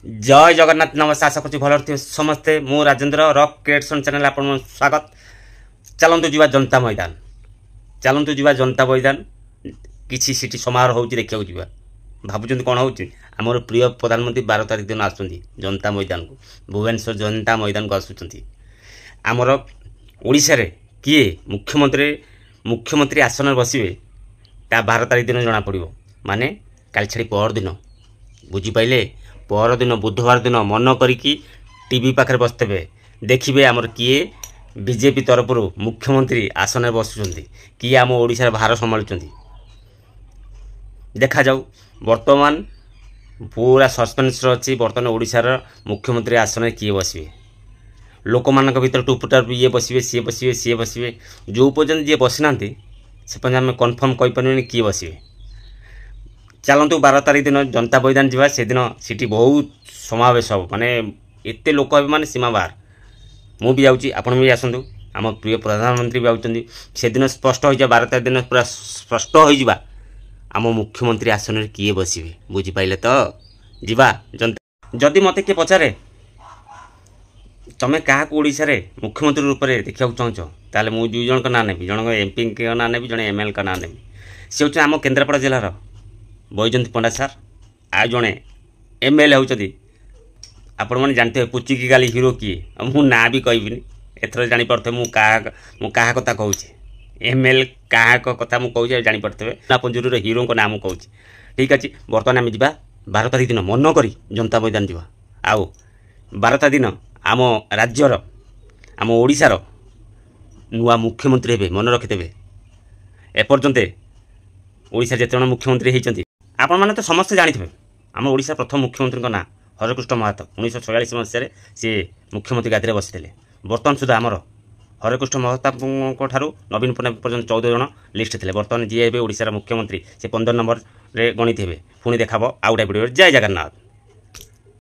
जय जगन्नाथ नमस्कार आशा करूँ भल समस्ते मु राजेंद्र रॉक क्रिएशन चैनल आप स्वागत। चलतु जी जनता मैदान चलतु जी जनता मैदान किसी सीटी समारोह हो देखा जा भावुं कौन हो आमर प्रिय प्रधानमंत्री 12 तारिख दिन आसुँच जनता मैदान को भुवनेश्वर जनता मैदान को आसुँच आमर ओडिशा रे किए मुख्यमंत्री आसन बसवे ता 12 तारिख दिन जना पड़ो माने काली छाड़ी पर दिन बुझीपारे पर दिन बुधवार दिन मन करिकी टीवी पाखे बसते देखिए आमर किए बीजेपी तरफ मुख्यमंत्री आसन बसुँच किए आम ओडिशा भार संभालुं देखा जाऊ। वर्तमान पूरा सस्पेन्स अच्छी बर्तमान ओडिशार मुख्यमंत्री आसन किए बसवे लोक मान भर टुपुटार ये बसवे सी बसवे जो पर्यटन जी बसीना से पर्यटन आम कन्फर्म कहीपर किए बसवे। चलतु 12 तारिख दिन जनता मैदान जावा से दिन सीटी बहुत समावेश हम माने एते लोक हे माने सीमा बाहर मु भी जाऊँगी आपण भी आसतु आम प्रिय प्रधानमंत्री भी आउछन्ती से दिन स्पष्ट हो जाए 12 तारिख दिन पूरा स्पष्ट हो जावा आम मुख्यमंत्री आसन रे किए बसवे बुझीपारे तो जीवा जनता। जदि मते किए पचारे तमें क्या ओडिशा रे मुख्यमंत्री रूप में देखा चाहछ ताले मु दुई जन ना नेबी जन एमपी के ना नेबी जन एमएल का ना नेबी से हूँ आम केन्द्रापड़ा जिलार बैजयंती पंडा सार आ जड़े एमएलए होती आपण मैंने जानते हैं पुचिकी गाली हिरो किए मु ना भी कहबिनी एथर जापारे मु क्या कथा कहूँ एमएल क्या कथा मुझे जापारे नापंजुर हिरो नाम कहूँ ठीक अच्छे। बर्तमान आम जा 12 तारिख दिन मन करी जनता मैदान जा आउ 12 तारिख दिन आम राज्यर आम ओडिशार नुआ मुख्यमंत्री हे मन रखिथे एपर्यंत ओडिशा जिते जन मुख्यमंत्री होती आपण मैंने तो समस्ते जानी आम ओडिशा प्रथम मुख्यमंत्री ना हरकृष्ण महातो 1946 मसीह सी मुख्यमंत्री गादी बसी बर्तमान सुधा आमर हरकृष्ण महताब ठारू नवीन पट्टनायक पर्यटन 14 जन लिस्ट थे बर्तमान जी ओडिशार मुख्यमंत्री से 15 नंबर रे गणित हे पुणी देखा आउ गोटे वीडियो। जय जगन्नाथ।